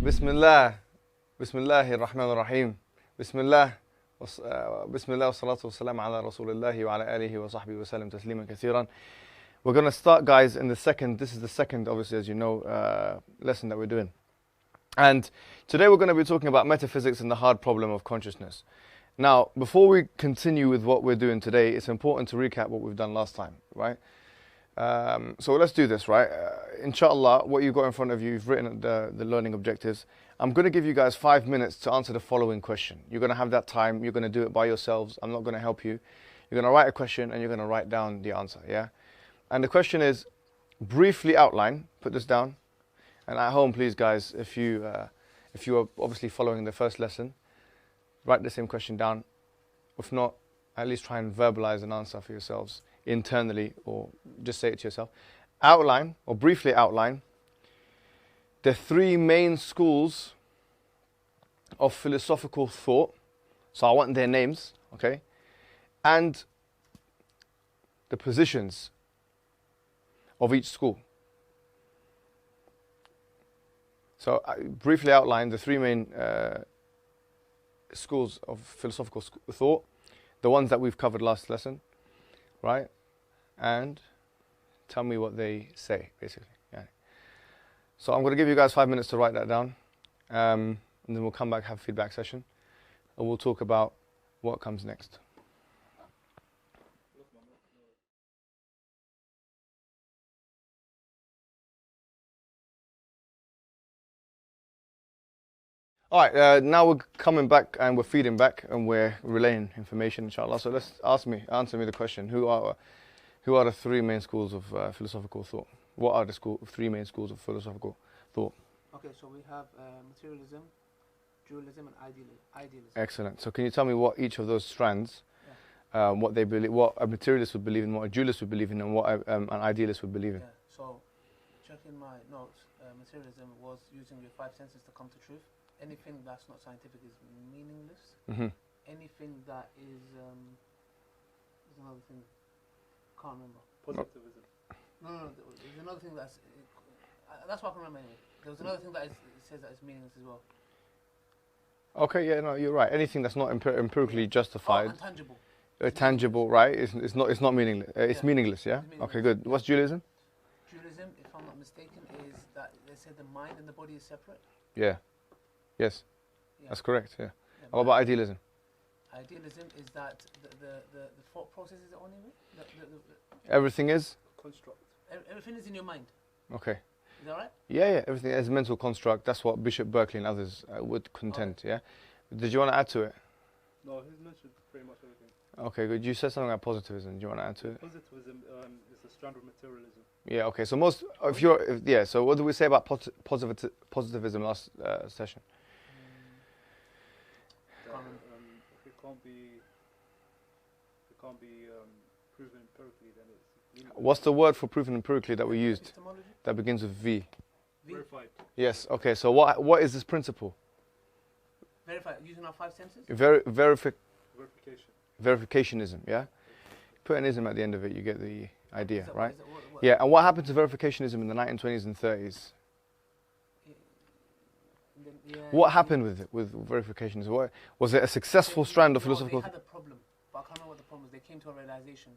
Bismillah, Bismillahir Rahmanir Rahim, Bismillah, Bismillah, wassalatu wassalamu ala Rasulillahi wa ala alihi wa sahbihi wa sallam tasliman kathiran. We're going to start, guys, in this is the second, obviously, as you know, lesson that we're doing. And today we're going to be talking about metaphysics and the hard problem of consciousness. Now, before we continue with what we're doing today, it's important to recap what we've done last time, right? So let's do this, right? Inshallah, what you've got in front of you, you've written the learning objectives. I'm going to give you guys 5 minutes to answer the following question. You're going to have that time. You're going to do it by yourselves. I'm not going to help you. You're going to write a question and you're going to write down the answer, yeah? And the question is, briefly outline, put this down. And at home, please, guys, if you are obviously following the first lesson, write the same question down. If not, at least try and verbalize an answer for yourselves internally, or just say it to yourself. Outline, or briefly outline, the three main schools of philosophical thought. So I want their names, okay? And the positions of each school. So I briefly outline the three main schools of philosophical thought, the ones that we've covered last lesson, right? And tell me what they say, basically. Yeah. So I'm going to give you guys 5 minutes to write that down, and then we'll come back, have a feedback session, and we'll talk about what comes next. All right, now we're coming back and we're feeding back and we're relaying information, inshallah. So let's answer me the question: Who are the three main schools of philosophical thought? What are the three main schools of philosophical thought? Okay, so we have materialism, dualism, and idealism. Excellent. So can you tell me what each of those strands, what they believe, what a materialist would believe in, what a dualist would believe in, and what an idealist would believe in? Yeah. So, checking my notes, materialism was using your five senses to come to truth. Anything that's not scientific is meaningless. Mm-hmm. Anything that is there's another thing. Can't remember. Positivism. No. There's another thing that's what I can remember anyway. There was another thing that says that it's meaningless as well. Okay, yeah, no, you're right. Anything that's not empirically justified, intangible. Tangible, right? It's not meaningless. It's meaningless, yeah. It's meaningless. Okay, good. What's dualism? Dualism, if I'm not mistaken, is that they say the mind and the body is separate. Yeah. Yes. Yeah. That's correct. Yeah. Yeah, What about idealism? Idealism is that the thought process is on you. Everything is. Construct. Everything is in your mind. Okay. Is that right? Yeah. Everything is mental construct. That's what Bishop Berkeley and others would contend. Yeah. Did you want to add to it? No, he's mentioned pretty much everything. Okay, good. You said something about positivism. Do you want to add to it? Positivism is a strand of materialism. Yeah. Okay. So so what did we say about positivism last session? If it can't be proven empirically, then it's meaningless. What's the word for proven empirically that we used? Epistemology? That begins with V. Verified. Yes. Okay. So what is this principle? Verify using our five senses. Verification. Verificationism. Yeah. Put an ism at the end of it, you get the idea, right? What? Yeah. And what happened to verificationism in the 1920s and 30s? What happened with verificationism? What, was it a successful strand of philosophical? They had a problem, but I can't remember what the problem was. They came to a realization.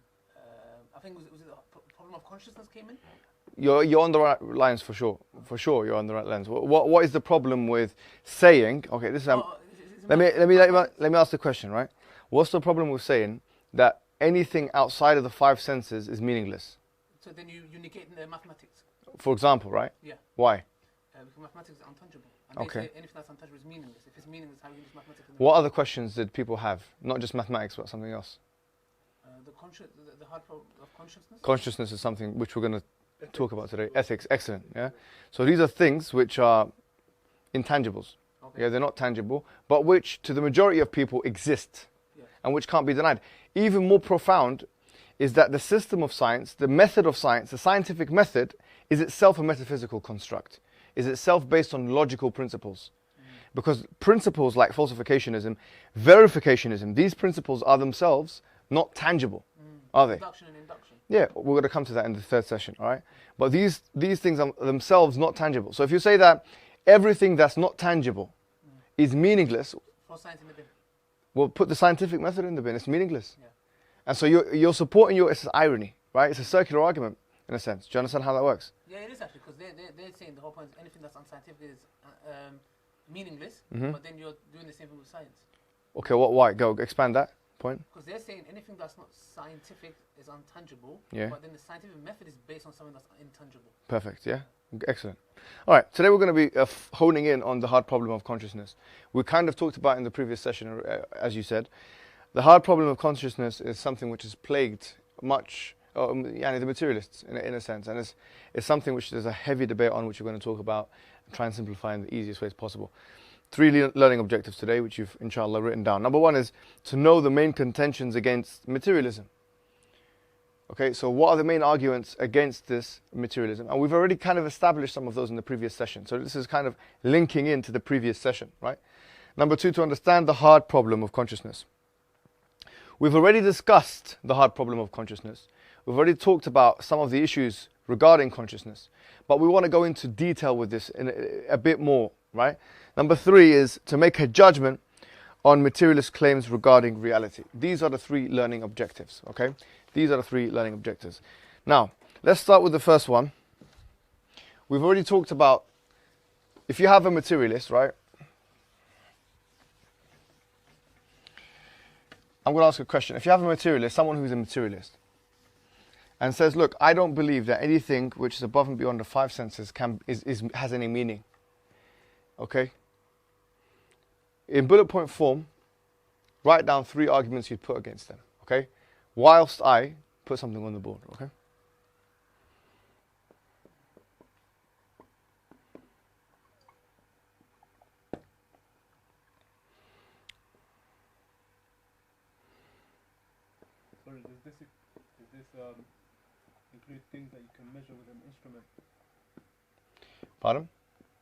I think was it the problem of consciousness came in? You're on the right lines for sure. For sure, you're on the right lines. What is the problem with saying? Okay, this is. Let me ask the question, right? What's the problem with saying that anything outside of the five senses is meaningless? So then you negate the mathematics. For example, right? Yeah. Why? Because mathematics is untouchable. And Okay. they say anything that's untouchable is meaningless. If it's meaningless, how do you use mathematics? What other questions did people have? Not just mathematics, but something else. The hard problem of consciousness. Consciousness is something which we're going to talk about today. Ethics, excellent. Yeah. So these are things which are intangibles. Okay. Yeah, they're not tangible, but which to the majority of people exist, Yeah. and which can't be denied. Even more profound is that the system of science, the method of science, the scientific method, is itself a metaphysical construct, is itself based on logical principles. Because principles like falsificationism, verificationism, these principles are themselves not tangible, are they? Deduction and induction. Yeah, we're going to come to that in the third session, all right? But these things are themselves not tangible. So if you say that everything that's not tangible is meaningless, For science in the bin. well, put the scientific method in the bin, it's meaningless. Yeah. And so you're supporting it's irony, right? It's a circular argument, in a sense. Do you understand how that works? Yeah, it is actually, because they're saying the whole point is anything that's unscientific is meaningless, Mhm. but then you're doing the same thing with science. Okay, why? Go, expand that point. Because they're saying anything that's not scientific is untangible, Yeah. but then the scientific method is based on something that's intangible. Perfect, yeah? Excellent. All right, today we're going to be honing in on the hard problem of consciousness. We kind of talked about in the previous session, as you said. The hard problem of consciousness is something which has plagued much, the materialists in a sense, and it's something which there's a heavy debate on, which we're going to talk about and try and simplify in the easiest ways possible. 3 learning objectives today, which you've, inshallah, written down. Number 1 is to know the main contentions against materialism. Okay, so what are the main arguments against this materialism? And we've already kind of established some of those in the previous session. So this is kind of linking into the previous session, right? Number 2, to understand the hard problem of consciousness. We've already discussed the hard problem of consciousness. We've already talked about some of the issues regarding consciousness. But we want to go into detail with this in a bit more, right? Number 3 is to make a judgment on materialist claims regarding reality. These are the 3 learning objectives, okay? These are the 3 learning objectives. Now, let's start with the first one. We've already talked about, if you have a materialist, right? I'm going to ask a question. If you have a materialist, someone who's a materialist, and says, look, I don't believe that anything which is above and beyond the 5 senses has any meaning, okay? In bullet point form, write down 3 arguments you'd put against them, okay? Whilst I put something on the board, okay? Sorry, does this include things that you can measure with an instrument? Pardon?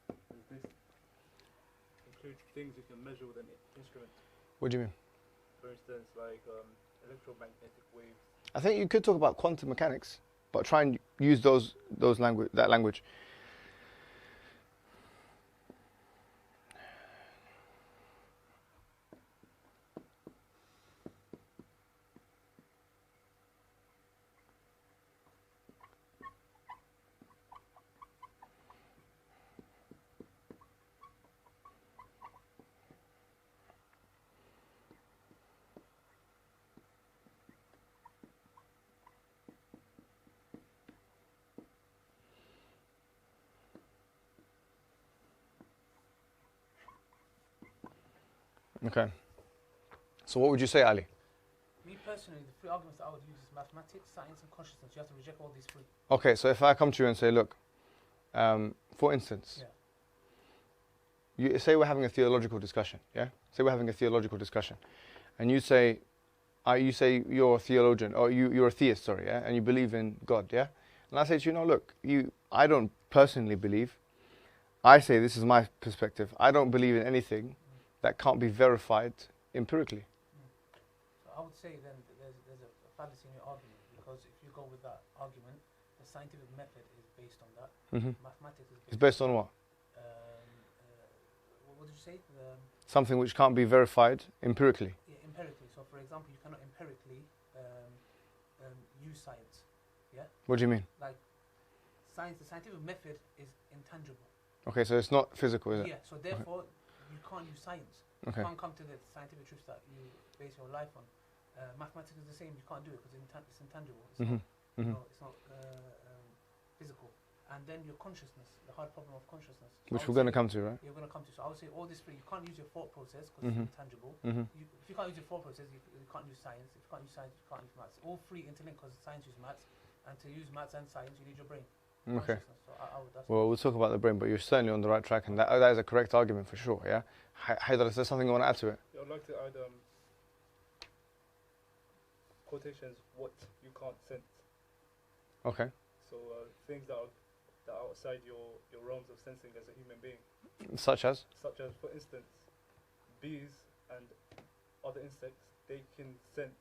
Does this include things you can measure with an instrument? What do you mean? For instance, like electromagnetic waves. I think you could talk about quantum mechanics, but try and use that language. Okay. So what would you say, Ali? Me personally, the 3 arguments that I would use is mathematics, science, and consciousness. You have to reject all these 3. Okay, so if I come to you and say, look, for instance, you say we're having a theological discussion, yeah? Say we're having a theological discussion, and you say you're a theologian, or you're a theist, sorry, yeah? And you believe in God, yeah? And I say to you, no, look, I don't personally believe. I say, this is my perspective, I don't believe in anything that can't be verified empirically. So I would say then there's a fallacy in your argument, because if you go with that argument, the scientific method is based on that. Mm-hmm. Mathematics is It's based on what? What did you say? Something which can't be verified empirically. Yeah, empirically. So for example, you cannot empirically use science. Yeah? What do you mean? Like science, the scientific method is intangible. Okay, so it's not physical, is it? Yeah, so therefore you can't use science. Okay. You can't come to the scientific truths that you base your life on. Mathematics is the same. You can't do it because it's intangible. It's Mm-hmm. not, Mm-hmm. it's not physical. and then your consciousness, the hard problem of consciousness. So Which I we're would going to say- come to, right? You're going to come to. So I would say all these three, you can't use your thought process because Mhm. it's intangible. Mm-hmm. If you can't use your thought process, you can't use science. If you can't use science, you can't use maths. All three interlink because science uses maths, and to use maths and science, you need your brain. Okay. Consciousness. So that's Well, we'll talk about the brain, but you're certainly on the right track, and that is a correct argument for sure, yeah? Haidar, is there something you want to add to it? Yeah, I'd like to add quotations, what you can't sense. Okay. So things that are outside your realms of sensing as a human being, Such as? such as, for instance, bees and other insects, they can sense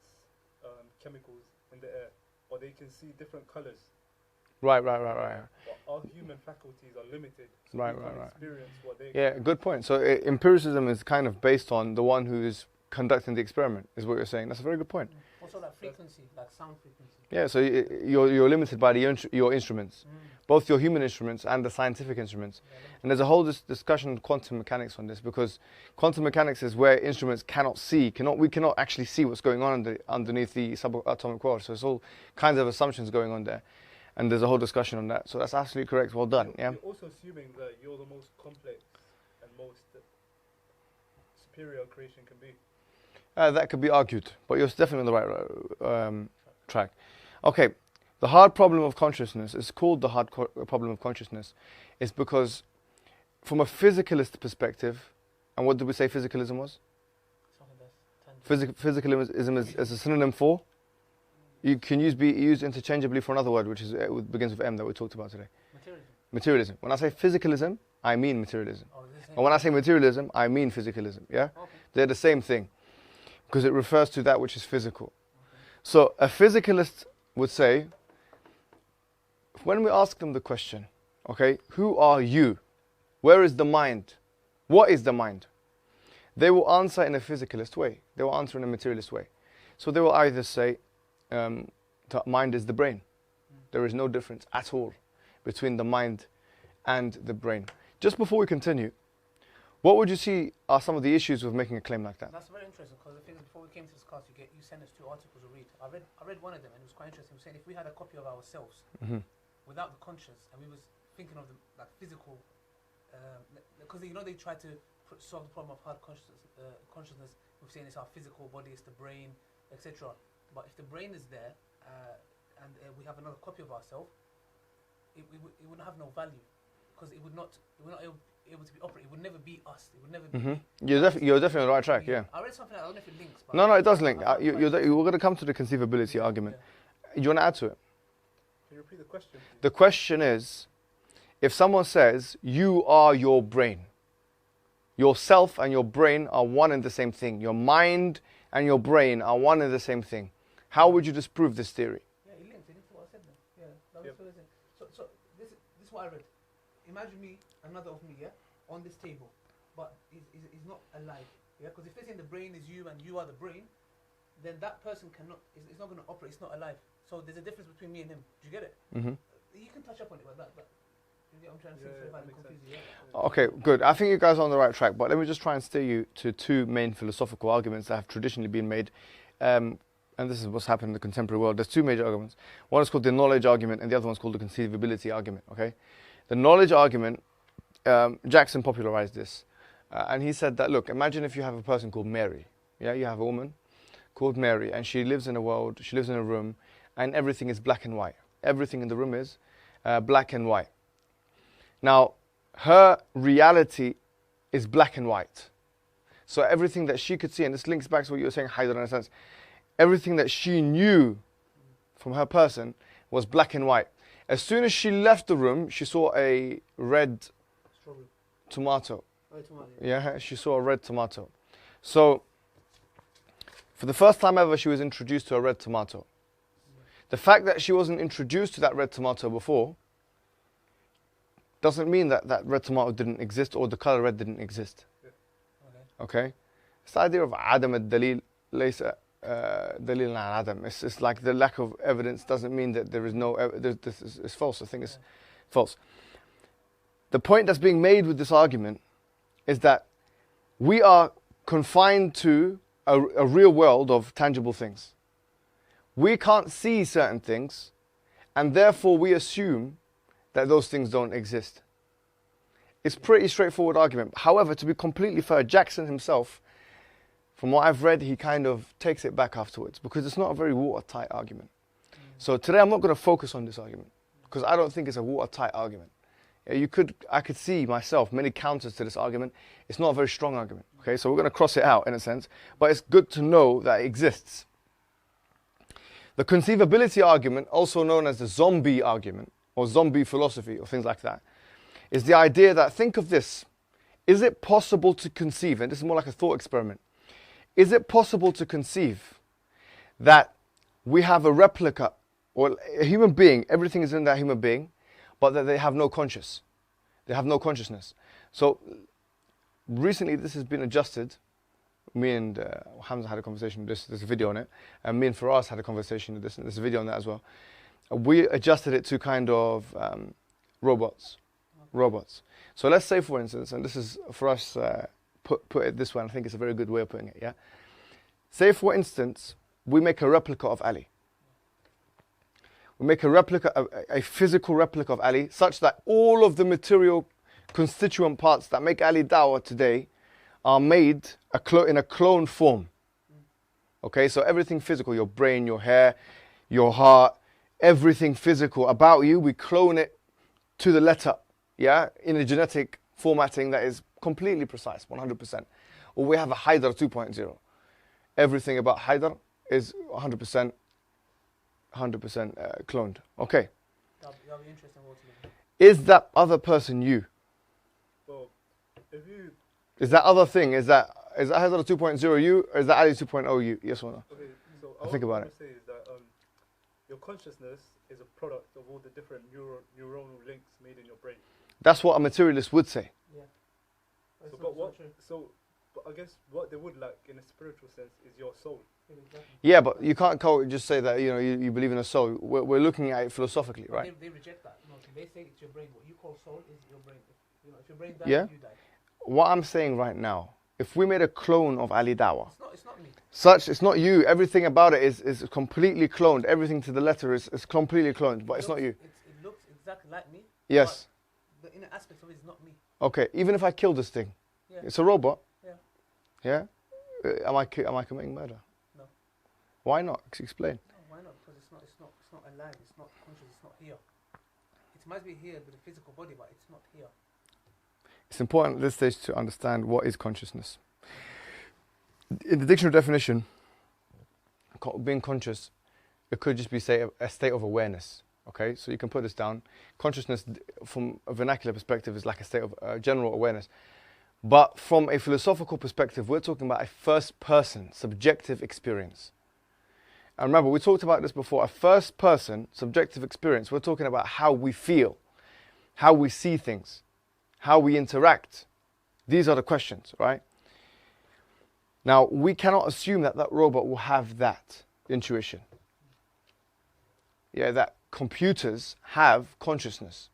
chemicals in the air, or they can see different colors. Right. But our human faculties are limited, so Right, we right, can't right. experience what they Yeah, good point. So empiricism is kind of based on the one who is conducting the experiment, is what you're saying. That's a very good point. also like frequency, like sound frequency. Yeah, so you're limited by your instruments, both your human instruments and the scientific instruments. And there's a whole discussion on quantum mechanics on this, because quantum mechanics is where instruments cannot see, we cannot actually see what's going on underneath the subatomic world. So it's all kinds of assumptions going on there. And there's a whole discussion on that. So that's absolutely correct. Well done. Yeah. You're also assuming that you're the most complex and most superior creation can be. That could be argued, but you're definitely on the right track. Okay, the hard problem of consciousness is called the hard problem of consciousness. It's because, from a physicalist perspective, and what did we say physicalism was? Something that's tangible. Physicalism is a synonym for. You can be used interchangeably for another word, which is begins with M that we talked about today. Materialism. Materialism. When I say physicalism, I mean materialism. Oh, this And when I say materialism, I mean physicalism. Yeah, okay. they're the same thing, because it refers to that which is physical. So a physicalist would say, when we ask them the question, okay, who are you? Where is the mind? What is the mind? They will answer in a physicalist way. They will answer in a materialist way. So they will either say, the mind is the brain. There is no difference at all between the mind and the brain. Just before we continue, what would you see are some of the issues with making a claim like that? That's very interesting because the thing is, before we came to this class, you sent us 2 articles to read. I read one of them and it was quite interesting. It was saying if we had a copy of ourselves without the conscious, and we was thinking of the like physical, because they try to solve the problem of hard consciousness. We're saying it's our physical body, it's the brain, etc. But if the brain is there and we have another copy of ourselves, it would have no value because it would not able to be operated. It would never be us. It would never be. You're definitely on the right track. Yeah. I read something. I don't know if it links. But No, it does link. I found it quite We're going to come to the conceivability argument. Do you want to add to it? Can you repeat the question, please? The question is, if someone says you are your brain, yourself and your brain are one and the same thing. Your mind and your brain are one and the same thing. How would you disprove this theory? Yeah, it links. It links to what I said then. Yeah, that was Yep. what I said. So this is what I read. Imagine me, another of me, yeah, on this table, but is not alive. Yeah, because if they're saying the brain is you and you are the brain, then that person cannot. It's not going to operate. It's not alive. So there's a difference between me and him. Do you get it? Mm-hmm. You can touch up on it, but I'm trying to see if that I'm makes confused. sense. Yeah. Okay, good. I think you guys are on the right track, but let me just try and steer you to 2 main philosophical arguments that have traditionally been made. And this is what's happened in the contemporary world. There's 2 major arguments. One is called the knowledge argument, and the other one's called the conceivability argument. Okay, the knowledge argument, Jackson popularized this, and he said that, look, imagine if you have a person called Mary. Yeah, you have a woman called Mary, and she lives in a world. She lives in a room, and everything is black and white. Everything in the room is black and white. Now, her reality is black and white. So everything that she could see, and this links back to what you were saying, Haidar, in a sense, everything that she knew from her person was black and white. As soon as she left the room, she saw a red Strawberry. tomato. Oh, tomato. Yeah, she saw a red tomato. So, for the first time ever, she was introduced to a red tomato. The fact that she wasn't introduced to that red tomato before doesn't mean that that red tomato didn't exist or the color red didn't exist. Okay. Okay? It's the idea of عدم الدليل ليس دليل على عدم. It's like the lack of evidence doesn't mean that there is no this is false. I think it's false. The point that's being made with this argument is that we are confined to a real world of tangible things. We can't see certain things, and therefore we assume that those things don't exist. It's pretty straightforward argument. However, to be completely fair, Jackson himself, from what I've read, he kind of takes it back afterwards because it's not a very watertight argument. So today I'm not going to focus on this argument because I don't think it's a watertight argument. I could see myself many counters to this argument. It's not a very strong argument. Okay, so we're going to cross it out in a sense, but it's good to know that it exists. The conceivability argument, also known as the zombie argument or zombie philosophy or things like that, is the idea that, think of this, is it possible to conceive, and this is more like a thought experiment, is it possible to conceive that we have a replica or a human being, everything is in that human being, but that they have no conscious, they have no consciousness. So recently this has been adjusted. Me and Hamza had a conversation, there's a video on it, and me and Faraz had a conversation with this, and there's a video on that as well. We adjusted it to kind of robots. So let's say, for instance, and this is for us, put it this way, and I think it's a very good way of putting it, yeah? Say, for instance, we make a replica of Ali. We make a replica, a physical replica of Ali, such that all of the material constituent parts that make Ali Dawah today are made in a clone form. Okay, so everything physical, your brain, your hair, your heart, everything physical about you, we clone it to the letter, yeah, in a genetic formatting that is completely precise, 100%. Or we have a Haidar 2.0. Everything about Haidar is 100% cloned. Okay. That'll be interesting. Is that other person you? Well, if you... Is that other thing, is that Haidar 2.0 you, or is that Ali 2.0 you? Yes or no? Okay, so Think about it. Say is that your consciousness is a product of all the different neuronal links made in your brain. That's what a materialist would say. Yeah. So, but I guess what they would like in a spiritual sense is your soul. Yeah, but you can't just say that you believe in a soul. We're looking at it philosophically, right? They reject that. No, they say it's your brain. What you call soul is your brain. If your brain dies, Yeah. you die. What I'm saying right now, if we made a clone of Ali Dawah, It's not me. it's not you. Everything about it is completely cloned. Everything to the letter is completely cloned, but it's not you. It looks exactly like me. Yes. But the inner aspect of it is not me. Okay. Even if I kill this thing, Yeah. it's a robot. Yeah. Yeah. Am I committing murder? No. Why not? Explain. No, why not? Because it's not alive. It's not conscious. It's not here. It might be here with a physical body, but it's not here. It's important at this stage to understand what is consciousness. In the dictionary definition, being conscious, it could just be, say, a state of awareness. Okay, so you can put this down. Consciousness, from a vernacular perspective, is like a state of general awareness. But from a philosophical perspective, we're talking about a first-person, subjective experience. And remember, we talked about this before. A first-person, subjective experience, we're talking about how we feel, how we see things, how we interact. These are the questions, right? Now, we cannot assume that robot will have that intuition. Yeah, that computers have consciousness,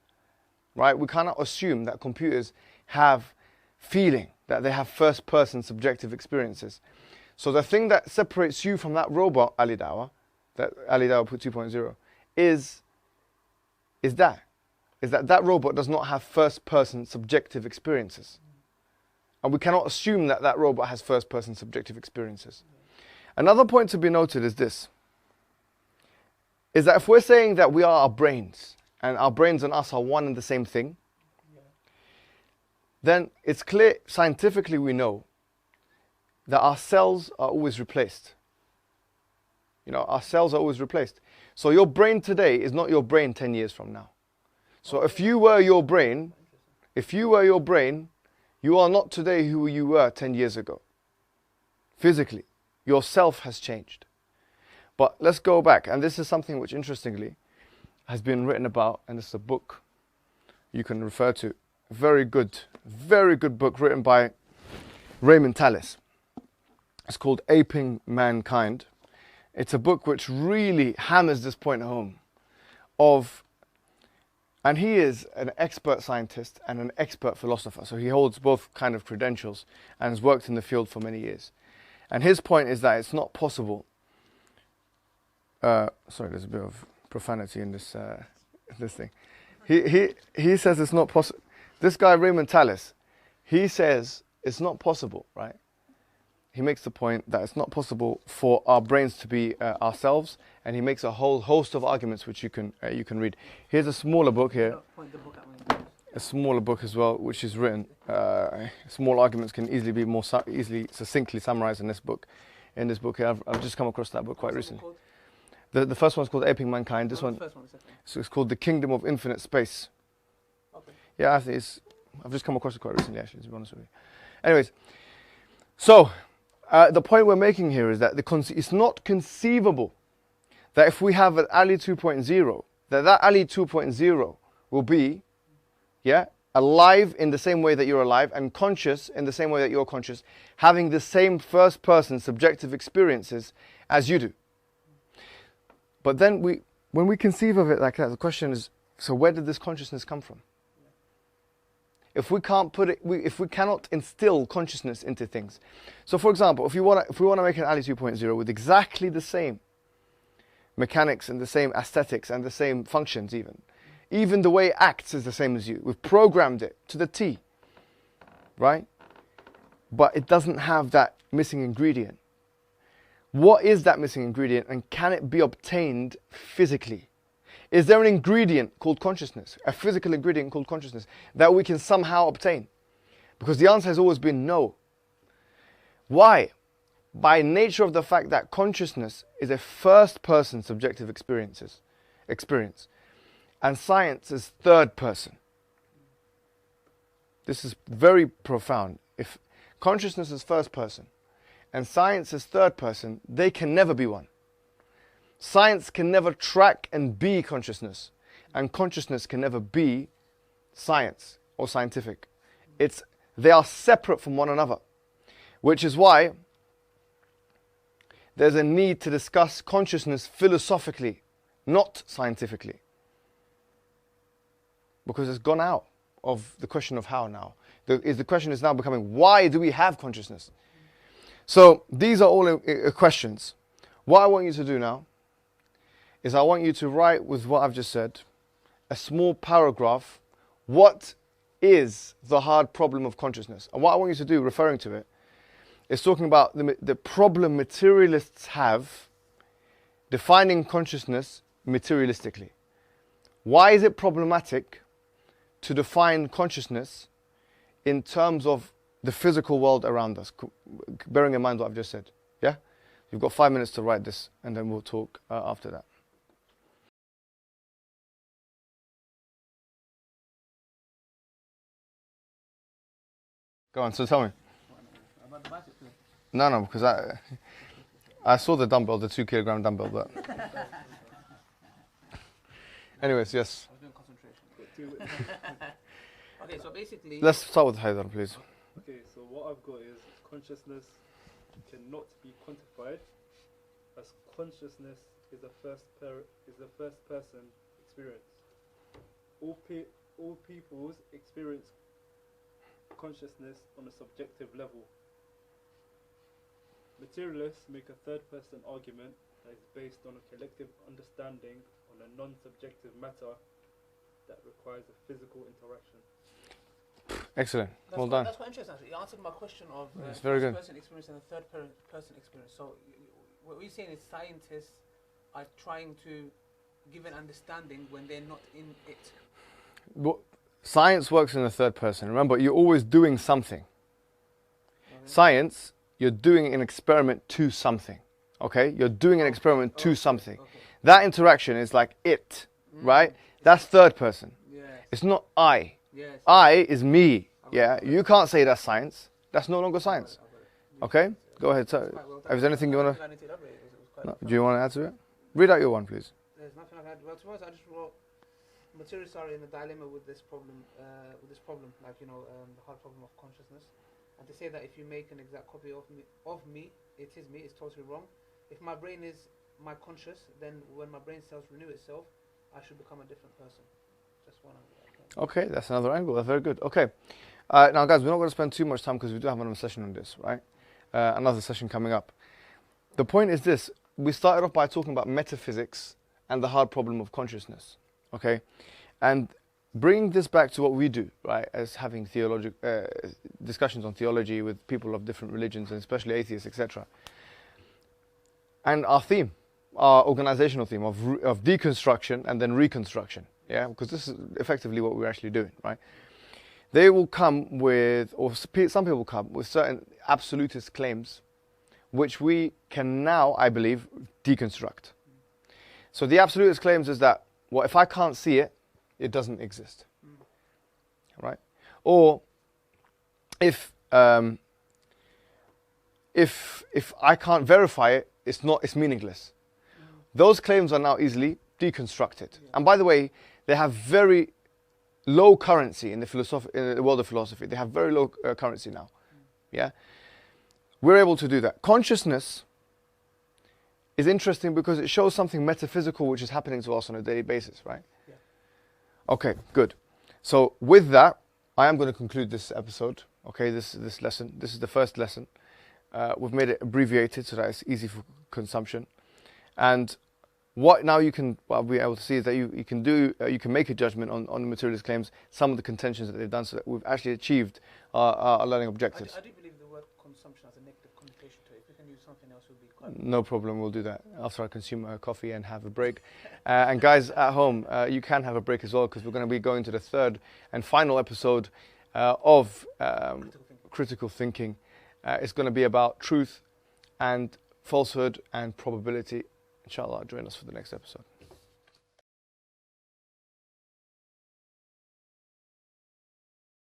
right? We cannot assume that computers have feeling, that they have first-person subjective experiences. So the thing that separates you from that robot, Ali Dawah, that Ali Dawah 2.0, is that robot does not have first-person subjective experiences. And we cannot assume that that robot has first-person subjective experiences. Another point to be noted is this, is that if we're saying that we are our brains, and our brains and us are one and the same thing, then it's clear, scientifically we know, that our cells are always replaced. Our cells are always replaced. So your brain today is not your brain 10 years from now. So if you were your brain, you are not today who you were 10 years ago. Physically, yourself has changed. But let's go back, and this is something which interestingly has been written about, and this is a book you can refer to. Very good book written by Raymond Tallis. It's called Aping Mankind. It's a book which really hammers this point home and he is an expert scientist and an expert philosopher, so he holds both kind of credentials and has worked in the field for many years. And his point is that it's not possible. Sorry, there's a bit of profanity in this thing. he says it's not possible. This guy Raymond Tallis, he says it's not possible, right? He makes the point that it's not possible for our brains to be ourselves, and he makes a whole host of arguments which you can read. Here's a smaller book here, a smaller book as well, which is written. Small arguments can easily be more easily succinctly summarized in this book. In this book here, I've just come across that book quite recently. The first one's called Aping Mankind. This one, so it's called The Kingdom of Infinite Space. Okay. Yeah, I think I've just come across it quite recently, actually, to be honest with you. Anyways, so the point we're making here is that it's not conceivable that if we have an Ali 2.0, that Ali 2.0 will be, alive in the same way that you're alive, and conscious in the same way that you're conscious, having the same first-person subjective experiences as you do. But then when we conceive of it like that, the question is, so where did this consciousness come from? If we can't if we cannot instill consciousness into things. So for example, if we want to make an Ali 2.0 with exactly the same mechanics and the same aesthetics and the same functions even the way it acts is the same as you. We've programmed it to the T, right? But it doesn't have that missing ingredient. What is that missing ingredient, and can it be obtained physically? Is there an ingredient called consciousness, a physical ingredient called consciousness, that we can somehow obtain? Because the answer has always been no. Why? By nature of the fact that consciousness is a first-person subjective experience, and science is third person. This is very profound. If consciousness is first person, and science is third person, they can never be one. Science can never track and be consciousness, and consciousness can never be science or scientific. They are separate from one another, which is why there's a need to discuss consciousness philosophically, not scientifically, because it's gone out of the question of how now. The question is now becoming, why do we have consciousness? So these are all questions. What I want you to do now is I want you to write with what I've just said, a small paragraph, what is the hard problem of consciousness? And what I want you to do, referring to it, is talking about the problem materialists have defining consciousness materialistically. Why is it problematic to define consciousness in terms of the physical world around us, bearing in mind what I've just said? Yeah? You've got 5 minutes to write this, and then we'll talk after that. Go on, so tell me. No, because I saw the dumbbell, the 2 kilogram dumbbell, but... Anyways, yes. I was doing concentration. Okay, so basically... Let's start with Haidar, please. Okay, so what I've got is consciousness cannot be quantified, as consciousness is a first-person experience. All peoples experience consciousness on a subjective level. Materialists make a third-person argument that is based on a collective understanding on a non-subjective matter that requires a physical interaction. Excellent. Well done. That's quite interesting, actually. You answered my question of It's very good. first-person experience and a third-person experience. So what we're saying is scientists are trying to give an understanding when they're not in it. Well, science works in the third person. Remember, you're always doing something. Science, you're doing an experiment to something. Okay? You're doing an experiment to something. Okay. That interaction is like it, right? That's third person. Yes. It's not I. Yes. I is me. Yeah? You can't say that's science. That's no longer science. Okay? Go ahead. So, is there anything you want to... No, do you want to add to it? Read out your one, please. There's nothing I've had. Well, to be honest, I just wrote materialists are in a dilemma with this problem, like, the hard problem of consciousness. And to say that if you make an exact copy of me, it is me, it's totally wrong. If my brain is my conscious, then when my brain cells renew itself, I should become a different person. Just one of that. Okay, that's another angle. That's very good. Okay. Now, guys, we're not going to spend too much time because we do have another session on this, right? Another session coming up. The point is this. We started off by talking about metaphysics and the hard problem of consciousness, okay? And bring this back to what we do, right? As having discussions on theology with people of different religions, and especially atheists, etc. And our theme, our organizational theme of deconstruction and then reconstruction, yeah? Because this is effectively what we're actually doing, right? They will come with, or some people come with certain absolutist claims, which we can now, I believe, deconstruct. So the absolutist claims is that, well, if I can't see it, it doesn't exist, right? Or if I can't verify it, it's meaningless. Those claims are now easily deconstructed. And by the way, they have very low currency in the world of philosophy. They have very low currency now. Yeah, we're able to do that. Consciousness is interesting because it shows something metaphysical which is happening to us on a daily basis, right? Yeah. Okay, good. So with that, I am going to conclude this episode. Okay, this lesson. This is the first lesson. We've made it abbreviated so that it's easy for consumption. And what now you can be able to see is that you can make a judgment on the materialist claims, some of the contentions that they've done, so that we've actually achieved our learning objectives. I do believe the word consumption has a negative connotation to it. If we can use something else, it would be quite... No problem, we'll do that after I consume coffee and have a break. And guys at home, you can have a break as well, because we're going to be going to the third and final episode of critical thinking. It's going to be about truth and falsehood and probability. Inshallah, join us for the next episode.